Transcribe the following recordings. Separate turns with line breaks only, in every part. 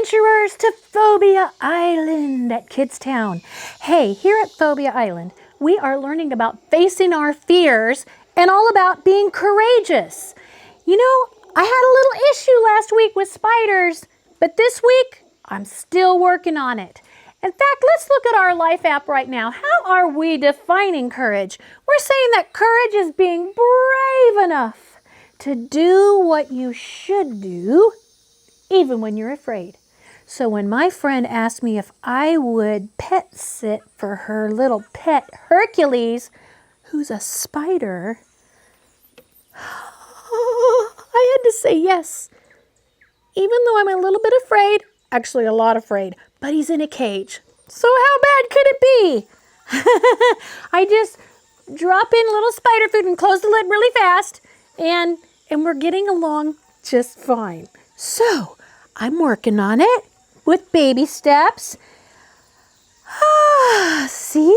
adventurers to Phobia Island at Kidstown. Hey, here at Phobia Island, we are learning about facing our fears and all about being courageous. You know, I had a little issue last week with spiders, but this week I'm still working on it. In fact, let's look at our life app right now. How are we defining courage? We're saying that courage is being brave enough to do what you should do, even when you're afraid. So when my friend asked me if I would pet sit for her little pet Hercules, who's a spider, I had to say yes. Even though I'm a little bit afraid, actually a lot afraid, but he's in a cage. So how bad could it be? I just drop in a little spider food and close the lid really fast, and we're getting along just fine. So I'm working on it with baby steps. See?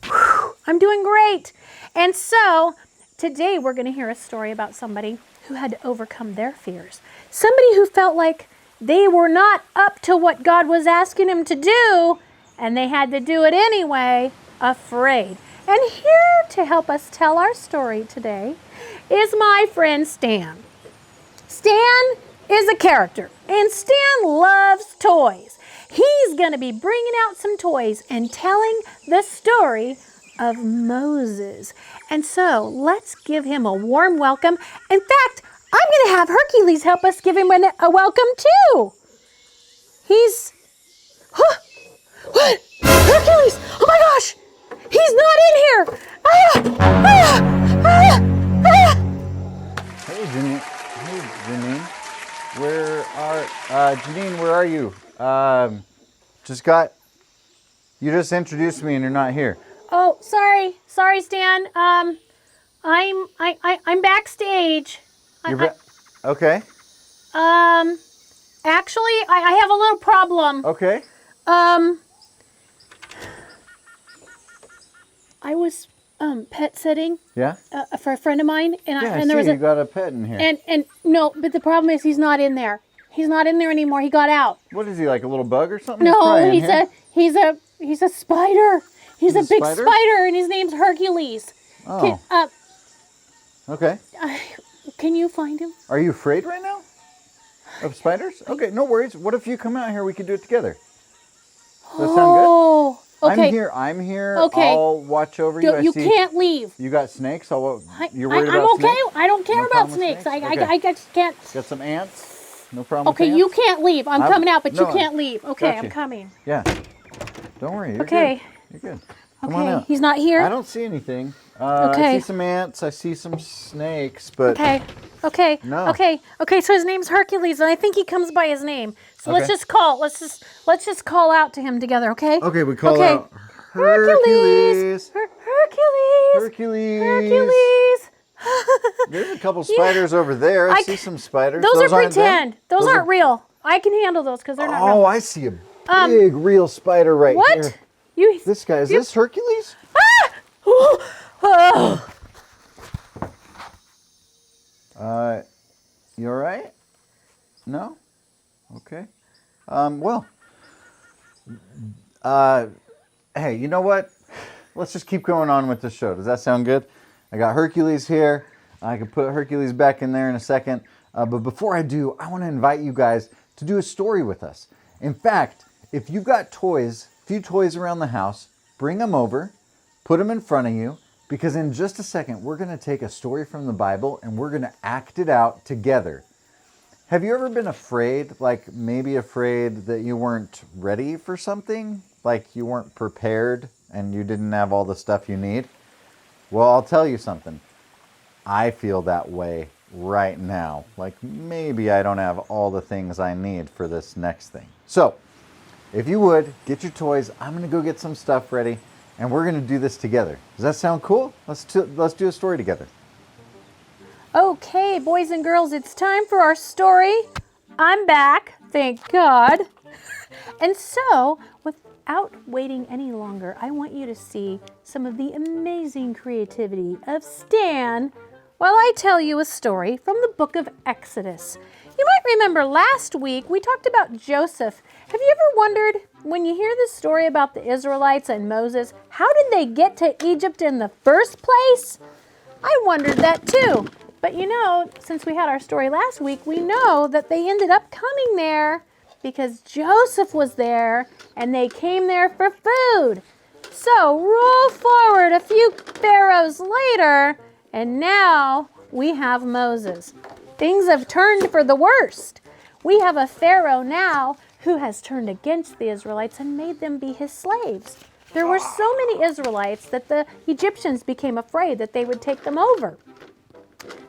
Whew, I'm doing great. And so today we're going to hear a story about somebody who had to overcome their fears. Somebody who felt like they were not up to what God was asking them to do, and they had to do it anyway, afraid. And here to help us tell our story today is my friend Stan. Stan is a character, and Stan loves toys. He's going to be bringing out some toys and telling the story of Moses. And so let's give him a warm welcome. In fact, I'm going to have Hercules help us give him a welcome too. He's... Huh? What? Hercules! Oh my gosh! He's not in here!
Hey, Jeanine. Jeanine, where are you? You just introduced me and you're not here.
Oh, sorry, Stan. I'm backstage.
Okay.
Actually, I have a little problem.
Okay.
I was pet sitting.
Yeah.
For a friend of mine,
and there was you got a pet in here.
And no, but the problem is he's not in there. He's not in there anymore. He got out.
What is he, like a little bug or something?
No, he's a spider. He's a big spider, and his name's Hercules.
Oh. Okay.
Can you find him?
Are you afraid right now of spiders? Okay, no worries. What if you come out here? We can do it together. Does that sound good?
Oh, okay.
I'm here.
Okay.
I'll watch over you.
You can't leave.
You got snakes? You're worried
I'm
about
okay.
snakes?
I don't care
No
about
problem
snakes.
with
I just can't.
Got some ants? No problem
Okay,
with
you
ants?
can't leave. I'm coming out, but you can't leave. Okay,
Gotcha.
I'm coming.
Yeah. Don't worry. You're
Okay.
good. You're good. Come on
Okay,
out.
he's not here?
I don't see anything.
Okay.
I see some ants. I see some snakes, but...
Okay.
No.
Okay, so his name's Hercules, and I think he comes by his name. So let's
Okay.
just call out to him together, okay?
Okay, we call out
Hercules. Hercules.
There's a couple spiders over there. I see some spiders.
Those are
aren't
pretend.
them?
Those aren't real. I can handle those because they're not real.
Oh, I see a big real spider right here.
What?
This guy, is this Hercules?
Ah! Oh.
You all right? No? Okay. Hey, you know what? Let's just keep going on with the show. Does that sound good? I got Hercules here. I can put Hercules back in there in a second. But before I do, I want to invite you guys to do a story with us. In fact, if you've got a few toys around the house, bring them over, put them in front of you, because in just a second, we're going to take a story from the Bible and we're going to act it out together. Have you ever been afraid, like maybe afraid that you weren't ready for something? Like you weren't prepared and you didn't have all the stuff you need? Well, I'll tell you something. I feel that way right now. Like maybe I don't have all the things I need for this next thing. So, if you would, get your toys. I'm going to go get some stuff ready and we're going to do this together. Does that sound cool? Let's do a story together.
Okay, boys and girls, it's time for our story. I'm back, thank God. And so, without waiting any longer, I want you to see some of the amazing creativity of Stan while I tell you a story from the book of Exodus. You might might remember last week we talked about Joseph. Have you ever wondered, when you hear this story about the Israelites and Moses, how did they get to Egypt in the first place? I wondered that too. But you know, since we had our story last week, we know that they ended up coming there because Joseph was there and they came there for food. So roll forward a few pharaohs later, and now we have Moses. Things have turned for the worst. We have a Pharaoh now who has turned against the Israelites and made them be his slaves. There were so many Israelites that the Egyptians became afraid that they would take them over.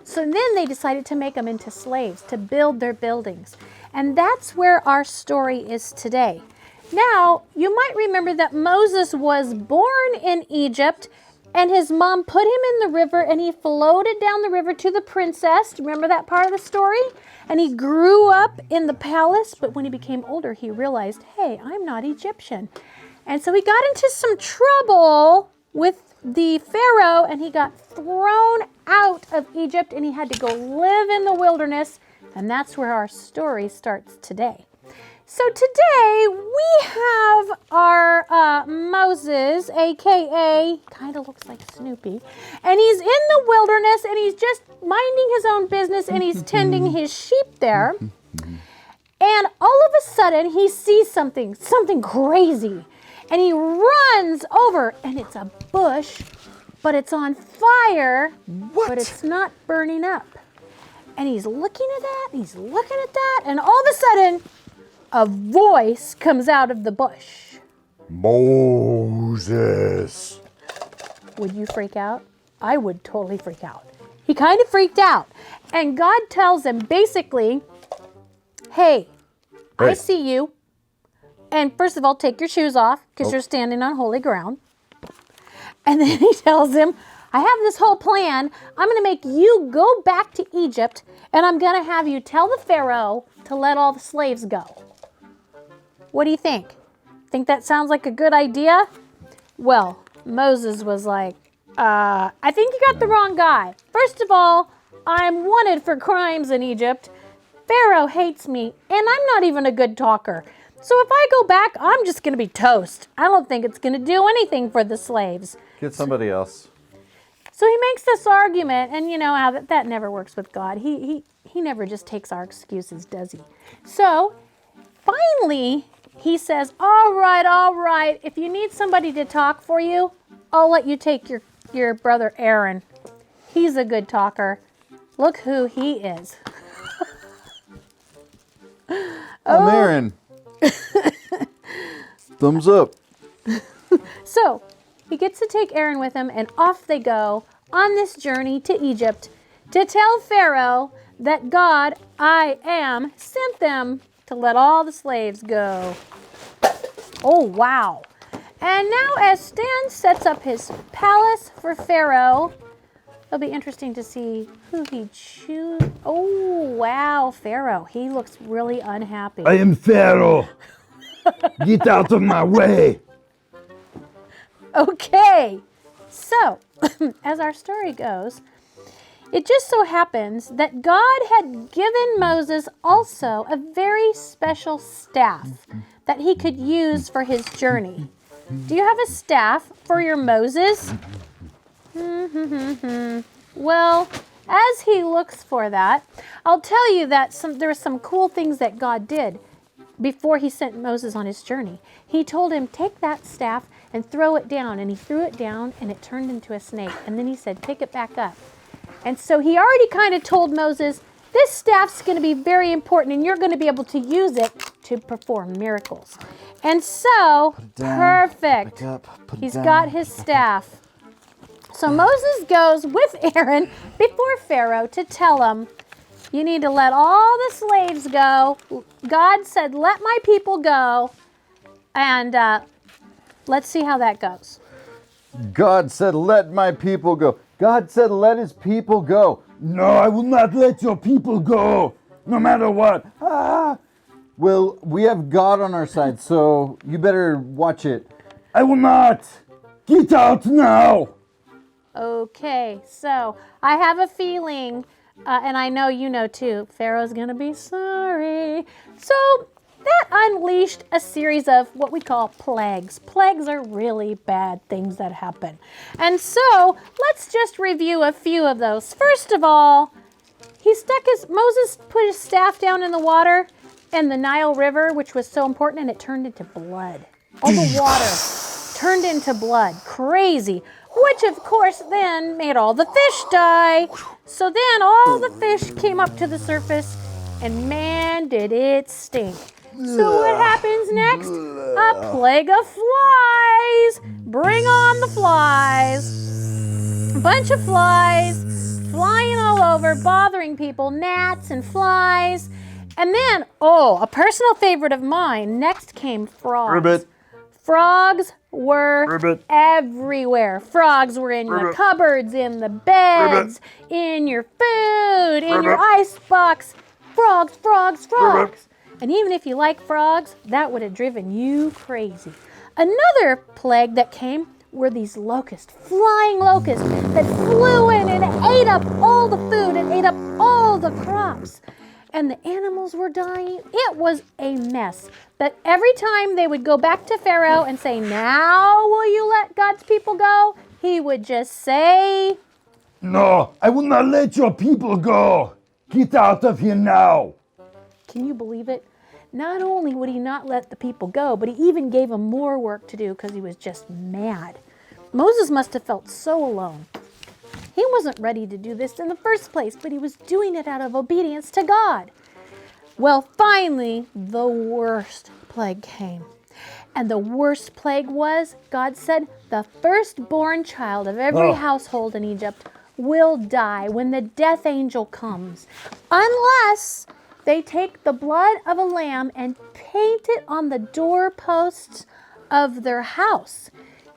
So then they decided to make them into slaves, to build their buildings. And that's where our story is today. Now, you might remember that Moses was born in Egypt, and his mom put him in the river, and he floated down the river to the princess. Do you remember that part of the story? And he grew up in the palace, but when he became older, he realized, hey, I'm not Egyptian. And so he got into some trouble with the Pharaoh, and he got thrown out of Egypt, and he had to go live in the wilderness, and that's where our story starts today. So today we have our Moses, a.k.a. kind of looks like Snoopy, and he's in the wilderness, and he's just minding his own business, and he's tending his sheep there. And all of a sudden, he sees something crazy, and he runs over, and it's a bush, but it's on fire, but it's not burning up. And he's looking at that, and he's looking at that, and all of a sudden, a voice comes out of the bush.
Moses.
Would you freak out? I would totally freak out. He kind of freaked out. And God tells him basically, hey, I see you. And first of all, take your shoes off because you're standing on holy ground. And then he tells him, I have this whole plan. I'm going to make you go back to Egypt, and I'm going to have you tell the Pharaoh to let all the slaves go. What do you think? Think that sounds like a good idea? Well, Moses was like, I think you got the wrong guy. First of all, I'm wanted for crimes in Egypt. Pharaoh hates me, and I'm not even a good talker. So if I go back, I'm just going to be toast. I don't think it's going to do anything for the slaves.
Get somebody else.
So he makes this argument, and you know how that never works with God. He never just takes our excuses, does he? So finally, he says, all right, if you need somebody to talk for you, I'll let you take your brother Aaron. He's a good talker. Look who he is.
I'm Aaron. Thumbs up.
So he gets to take Aaron with him, and off they go on this journey to Egypt to tell Pharaoh that God, I am, sent them to let all the slaves go. Oh, wow. And now as Stan sets up his palace for Pharaoh, it'll be interesting to see who he chooses. Oh, wow, Pharaoh. He looks really unhappy.
I am Pharaoh. Get out of my way.
Okay. So, as our story goes, it just so happens that God had given Moses also a very special staff that he could use for his journey. Do you have a staff for your Moses? Well, as he looks for that, I'll tell you that there are some cool things that God did before he sent Moses on his journey. He told him, take that staff and throw it down. And he threw it down and it turned into a snake. And then he said, pick it back up. And so he already kind of told Moses, this staff's going to be very important and you're going to be able to use it to perform miracles. And so, perfect. He's got his staff. So Moses goes with Aaron before Pharaoh to tell him, you need to let all the slaves go. God said, let my people go. And let's see how that goes.
God said, let my people go. God said, let his people go.
No, I will not let your people go, no matter what.
Well, we have God on our side, so you better watch it.
I will not. Get out now.
Okay, so I have a feeling And I know you know too, Pharaoh's going to be sorry. So that unleashed a series of what we call plagues. Plagues are really bad things that happen. And so let's just review a few of those. First of all, Moses put his staff down in the water and the Nile River, which was so important, and it turned into blood. All the water turned into blood. Crazy. Which, of course, then made all the fish die. So then all the fish came up to the surface, and man, did it stink. So what happens next? A plague of flies. Bring on the flies. A bunch of flies flying all over, bothering people, gnats and flies. And then, a personal favorite of mine, next came frogs.
Ribbit.
Frogs were
Ribbit.
everywhere. Frogs were in your
Ribbit.
cupboards, in the beds, in your food, in your icebox. Frogs, frogs, frogs.
Ribbit.
And even if you like frogs, that would have driven you crazy. Another plague that came were these locusts, flying locusts that flew in and ate up all the food and ate up all the crops. And the animals were dying. It was a mess. But every time they would go back to Pharaoh and say, "Now will you let God's people go?" he would just say,
No, I will not let your people go. Get out of here now.
can you believe it? Not only would he not let the people go, but he even gave them more work to do because he was just mad. Moses must have felt so alone. He wasn't ready to do this in the first place, but he was doing it out of obedience to God. Well, finally, the worst plague came. And the worst plague was, God said, the firstborn child of every household in Egypt will die when the death angel comes, unless they take the blood of a lamb and paint it on the doorposts of their house.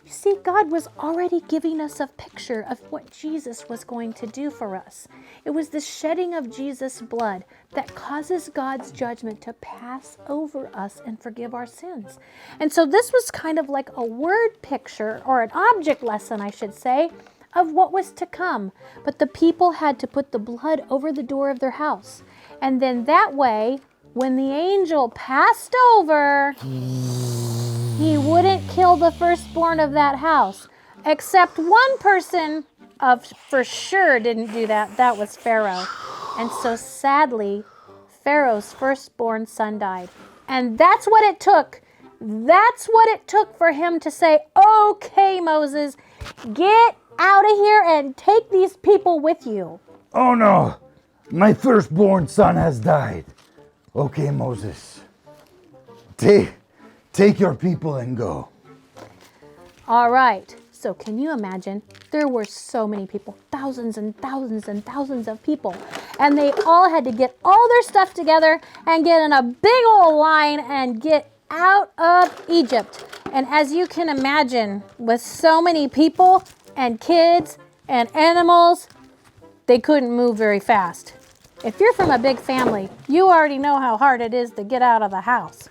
You see, God was already giving us a picture of what Jesus was going to do for us. It was the shedding of Jesus' blood that causes God's judgment to pass over us and forgive our sins. And so this was kind of like a word picture, or an object lesson, I should say, of what was to come. But the people had to put the blood over the door of their house. And then that way, when the angel passed over, he wouldn't kill the firstborn of that house. Except one person for sure didn't do that. That was Pharaoh. And so sadly, Pharaoh's firstborn son died. And that's what it took. That's what it took for him to say, "Okay, Moses, get out of here and take these people with you."
Oh no, my firstborn son has died. Okay, Moses. Take your people and go.
All right. So can you imagine? There were so many people, thousands and thousands and thousands of people. And they all had to get all their stuff together and get in a big old line and get out of Egypt. And as you can imagine, with so many people and kids and animals, they couldn't move very fast. If you're from a big family, you already know how hard it is to get out of the house.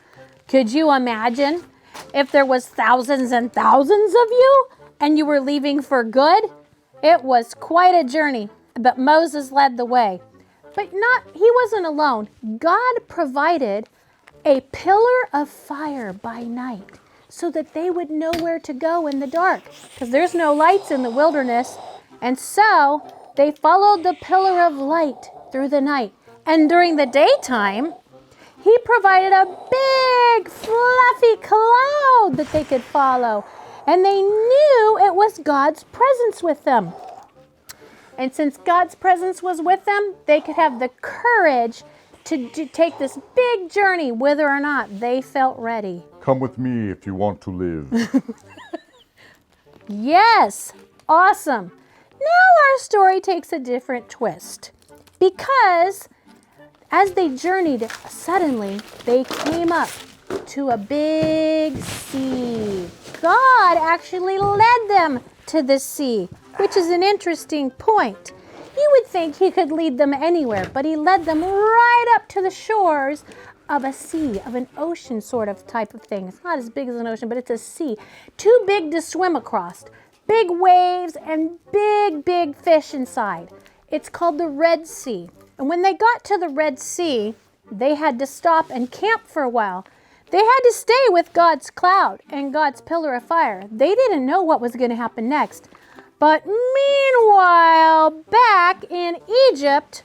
Could you imagine if there was thousands and thousands of you and you were leaving for good? It was quite a journey, but Moses led the way. But he wasn't alone. God provided a pillar of fire by night so that they would know where to go in the dark, because there's no lights in the wilderness. And so they followed the pillar of light through the night. And during the daytime, he provided a big fluffy cloud that they could follow. And they knew it was God's presence with them. And since God's presence was with them, they could have the courage to take this big journey, whether or not they felt ready.
Come with me if you want to live.
Yes, awesome. Now our story takes a different twist, because as they journeyed, suddenly they came up to a big sea. God actually led them to the sea, which is an interesting point. You would think he could lead them anywhere, but he led them right up to the shores of a sea, of an ocean sort of type of thing. It's not as big as an ocean, but it's a sea. Too big to swim across. Big waves and big, big fish inside. It's called the Red Sea. And when they got to the Red Sea, they had to stop and camp for a while. They had to stay with God's cloud and God's pillar of fire. They didn't know what was going to happen next. But meanwhile, back in Egypt,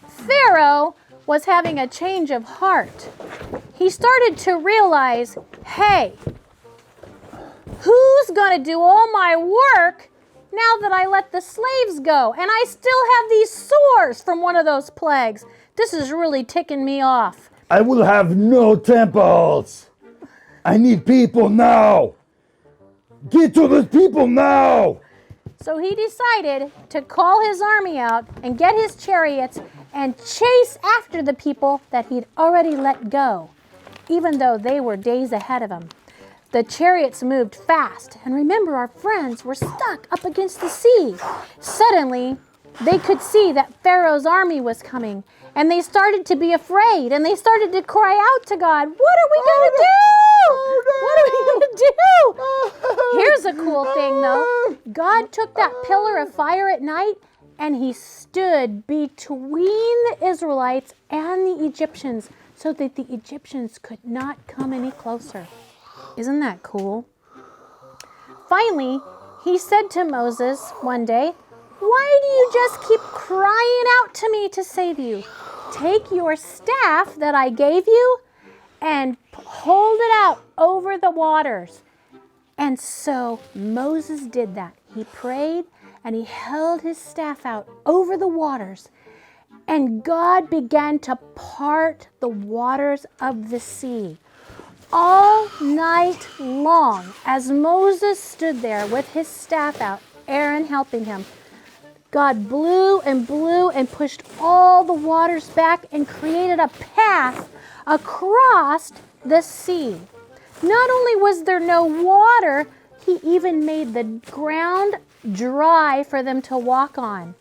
Pharaoh was having a change of heart. He started to realize, hey, who's going to do all my work now that I let the slaves go? And I still have these sores from one of those plagues. This is really ticking me off.
I will have no temples. I need people now. Get to the people now.
So he decided to call his army out and get his chariots and chase after the people that he'd already let go, even though they were days ahead of him. The chariots moved fast, and remember, our friends were stuck up against the sea. Suddenly, they could see that Pharaoh's army was coming, and they started to be afraid, and they started to cry out to God, what are we going to do? What are we going to do? Here's a cool thing, though. God took that pillar of fire at night, and he stood between the Israelites and the Egyptians so that the Egyptians could not come any closer. Isn't that cool? Finally, he said to Moses one day, why do you just keep crying out to me to save you? Take your staff that I gave you and hold it out over the waters. And so Moses did that. He prayed and he held his staff out over the waters. And God began to part the waters of the sea. All night long, as Moses stood there with his staff out, Aaron helping him, God blew and pushed all the waters back and created a path across the sea. Not only was there no water, he even made the ground dry for them to walk on.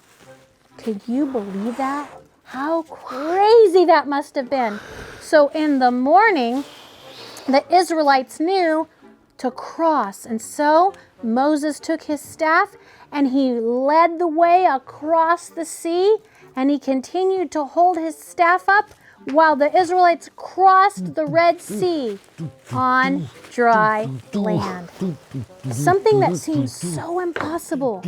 Could you believe that? How crazy that must have been. So in the morning, the Israelites knew to cross. And so Moses took his staff and he led the way across the sea, and he continued to hold his staff up while the Israelites crossed the Red Sea on dry land. Something that seemed so impossible.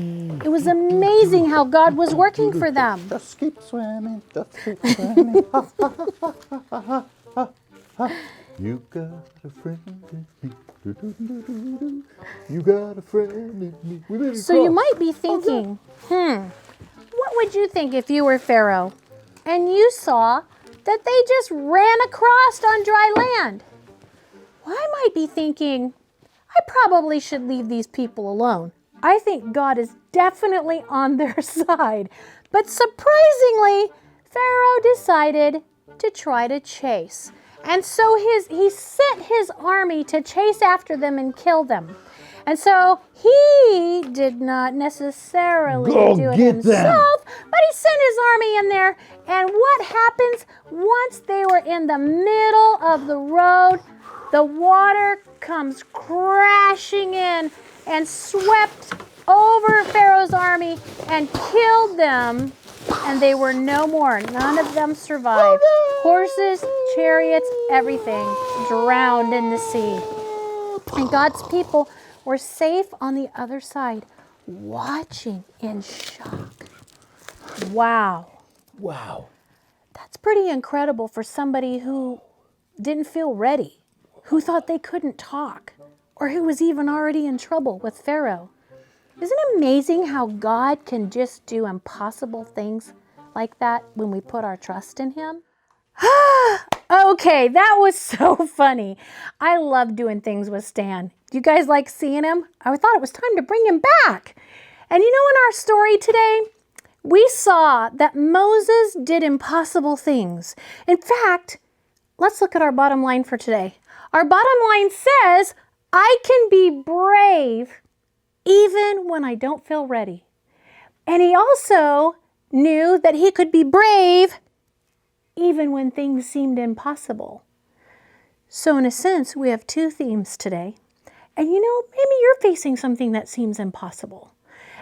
It was amazing how God was working for them.
Just keep swimming, just keep swimming. Ha, ha, ha, ha, ha, ha, ha. You got a friend in me. Do, do, do, do, do. You got a friend in me. We made it
So you
across.
might be thinking, what would you think if you were Pharaoh and you saw that they just ran across on dry land? Well, I might be thinking, I probably should leave these people alone. I think God is definitely on their side. But surprisingly, Pharaoh decided to try to chase. And so he sent his army to chase after them and kill them. And so he did not necessarily do it himself, but he sent his army in there. And what happens once they were in the middle of the road? The water comes crashing in and swept over Pharaoh's army and killed them. And they were no more. None of them survived. Horses, chariots, everything drowned in the sea. And God's people were safe on the other side, watching in shock. Wow.
Wow.
That's pretty incredible for somebody who didn't feel ready, who thought they couldn't talk, or who was even already in trouble with Pharaoh. Isn't it amazing how God can just do impossible things like that when we put our trust in him? Okay, that was so funny. I love doing things with Stan. Do you guys like seeing him? I thought it was time to bring him back. And you know, in our story today, we saw that Moses did impossible things. In fact, let's look at our bottom line for today. Our bottom line says, I can be brave even when I don't feel ready. And he also knew that he could be brave even when things seemed impossible. So in a sense, we have two themes today. And you know, maybe you're facing something that seems impossible.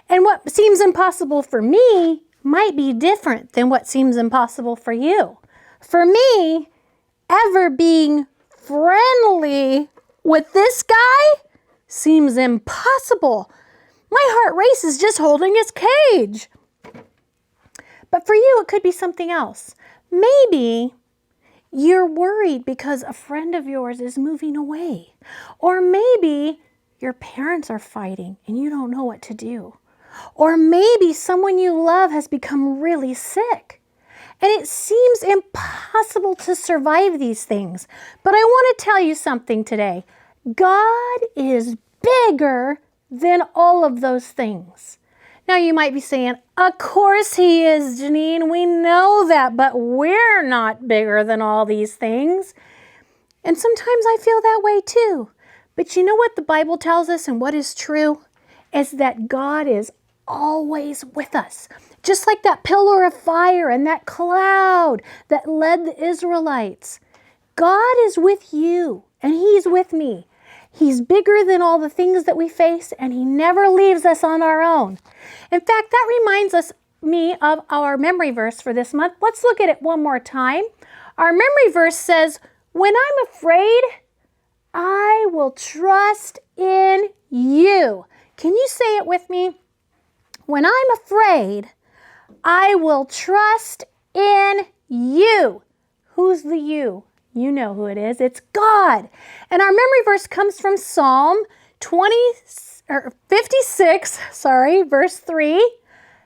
And what seems impossible for me might be different than what seems impossible for you. For me, ever being friendly with this guy seems impossible. My heart races just holding his cage. But for you, it could be something else. Maybe you're worried because a friend of yours is moving away. Or maybe your parents are fighting and you don't know what to do. Or maybe someone you love has become really sick. And it seems impossible to survive these things. But I want to tell you something today. God is bigger than all of those things. Now you might be saying, of course he is, Jeanine. We know that, but we're not bigger than all these things. And sometimes I feel that way too. But you know what the Bible tells us and what is true? Is that God is always with us. Just like that pillar of fire and that cloud that led the Israelites. God is with you and he's with me. He's bigger than all the things that we face, and he never leaves us on our own. In fact, that reminds me of our memory verse for this month. Let's look at it one more time. Our memory verse says, when I'm afraid, I will trust in you. Can you say it with me? When I'm afraid, I will trust in you. Who's the you? You know who it is. It's God. And our memory verse comes from Psalm 56, verse 3.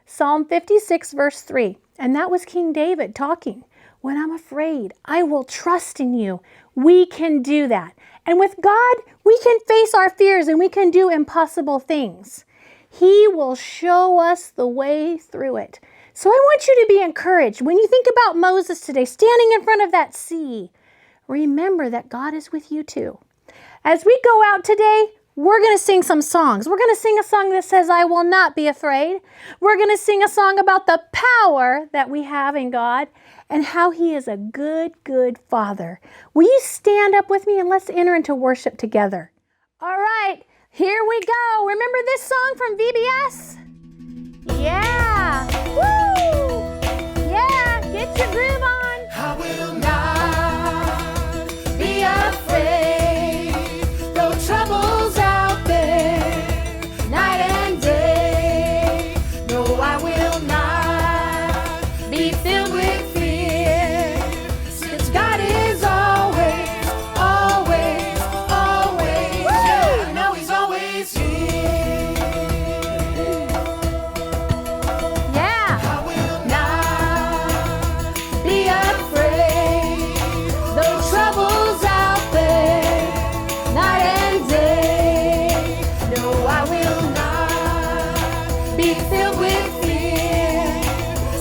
Psalm 56, verse 3. And that was King David talking. When I'm afraid, I will trust in you. We can do that. And with God, we can face our fears and we can do impossible things. He will show us the way through it. So I want you to be encouraged. When you think about Moses today, standing in front of that sea, remember that God is with you too. As we go out today, we're going to sing some songs. We're going to sing a song that says, I will not be afraid. We're going to sing a song about the power that we have in God and how he is a good, good Father. Will you stand up with me and let's enter into worship together? All right, here we go. Remember this song from VBS? Yeah. Woo! Yeah, get your groove on.
I will not be afraid, though troubles out there, night and day. No, I will not be filled with fear, since God is always, always, always. Yeah, I know he's always here.
Yeah.
I will not be afraid, though troubles out there, night and day. No, I will not be filled with fear,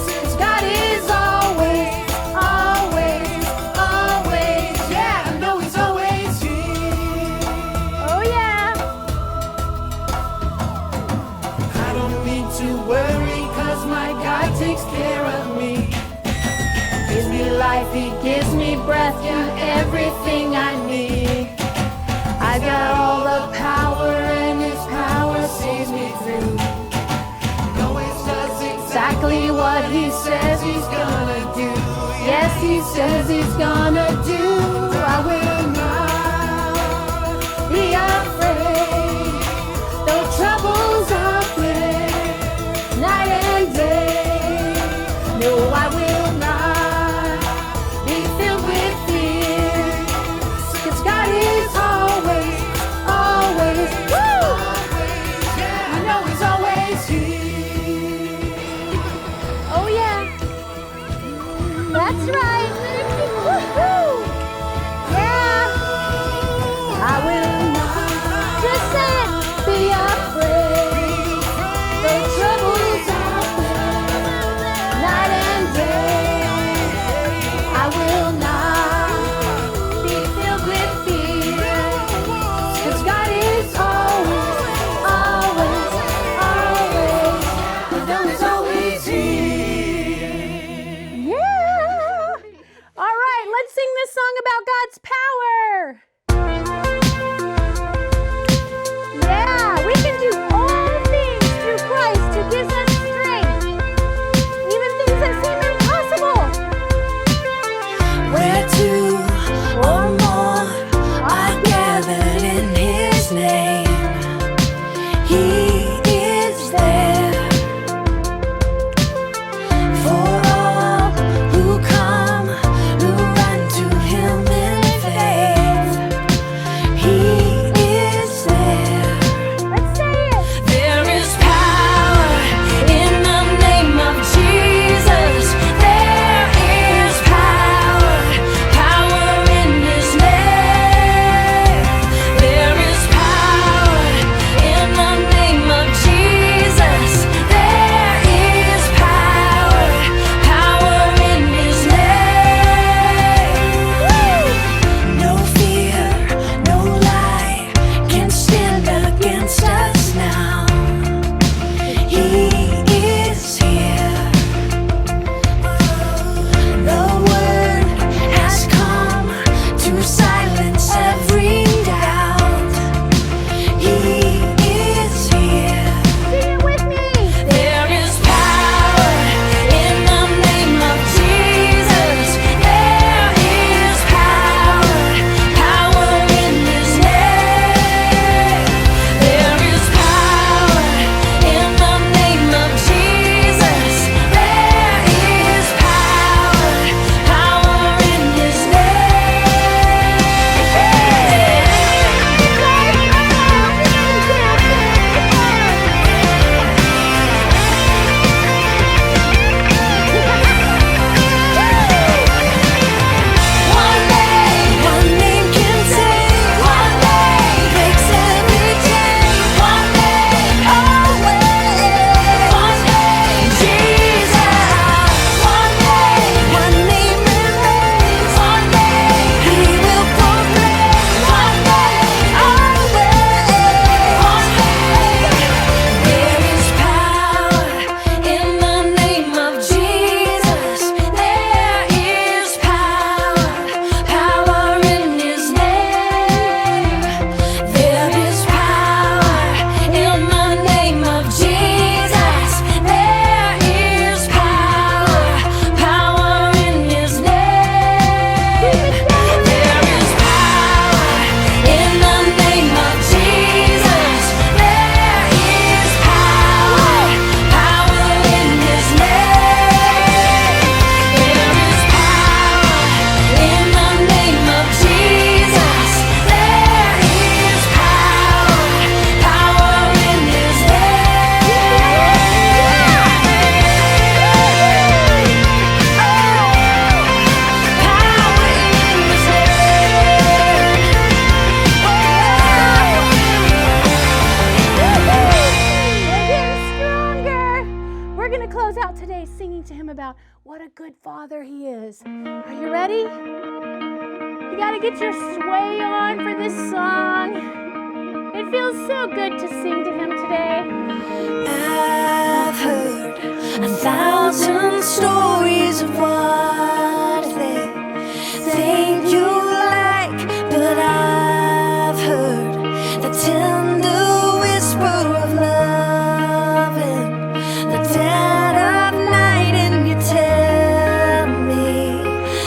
since God is always, always, always. Yeah, I know he's always here.
Oh, yeah.
I don't need to worry, 'cause my God takes care of me. Gives me life, he gives me breath, yeah, everything I need. I got all the power, and his power sees me through. He always does exactly what he says he's gonna do. Yes, he says he's gonna do. I will not be afraid, though troubles out there, night and day. No, I will not be filled with fear, 'cause God is always, always, always. Yeah, I know he's always here.
Oh, yeah. That's right. Woo-hoo. Yeah.
I will not
to him about what a good father he is. Are you ready? You got to get your sway on for this song. It feels so good to sing to him today.
I've heard 1,000 stories of what they think you like, but I've heard the tender whisper of love in the dead of night, and you tell me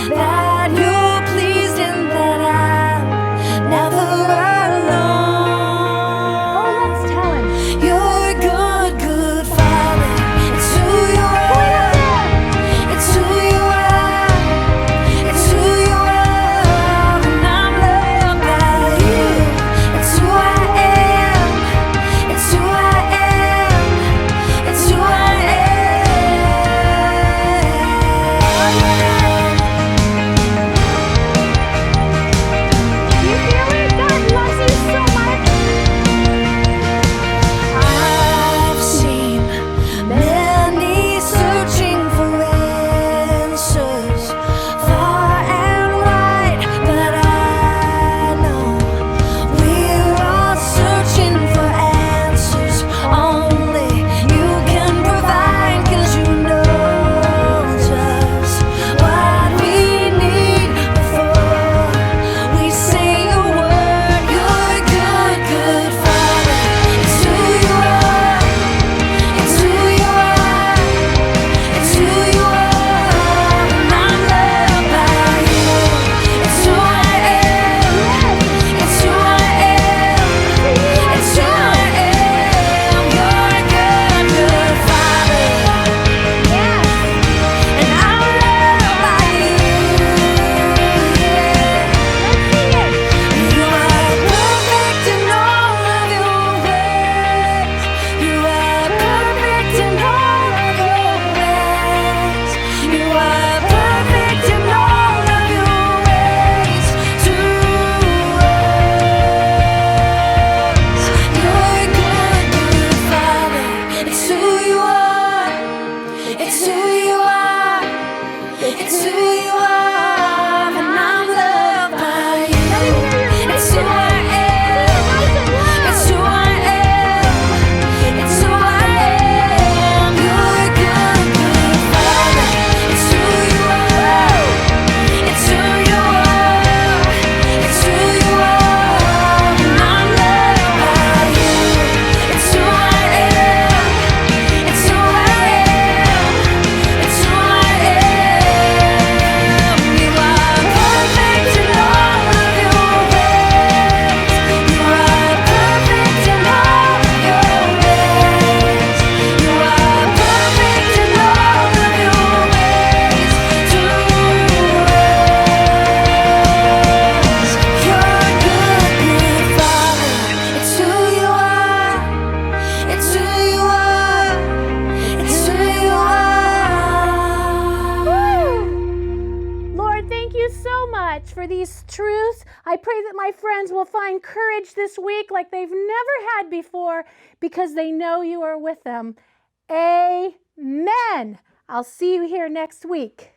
that you're pleased and that I'm never alone.
Oh, let's tell him.
You're a good, good father. It's who you are. It's who you are. It's who you are. And I'm loved by you. It's who I am. It's who I am. It's who I am.
You feel it? God loves you so much.
I've seen many searching for answers far and wide, but I know we're all searching for answers only you can provide, 'cause you know just what we need before we say a word. You're a good, good father. It's who you are. It's who you are. It's who you are. And I'm loved by you. It's who I am. It's who I am. It's who I am. You're a good, good father.
Yes.
And I'm loved by you.
Let's sing it.
You are perfect in all of your ways. You are perfect in all of your ways. You are perfect in all of your ways to us. You're a good, good father. It's who you are. It's who you are. It's who you are. And I'm loved by you. It's who I am. It's who I am. It's who I am. You're a good, good father. It's who you are. It's who you are. It's who you are. And I'm loved by you. It's who I am. It's who I am. It's who I am. You are perfect in all of your ways. You are perfect in all of your ways. You are perfect in all of your ways to us. You're a good, good father. It's who you are. It's who you are. It's who you are.
Lord, thank you so much for these truths. I pray that my friends will find courage this week like they've never had before because they know you are with them. Amen. I'll see you here next week.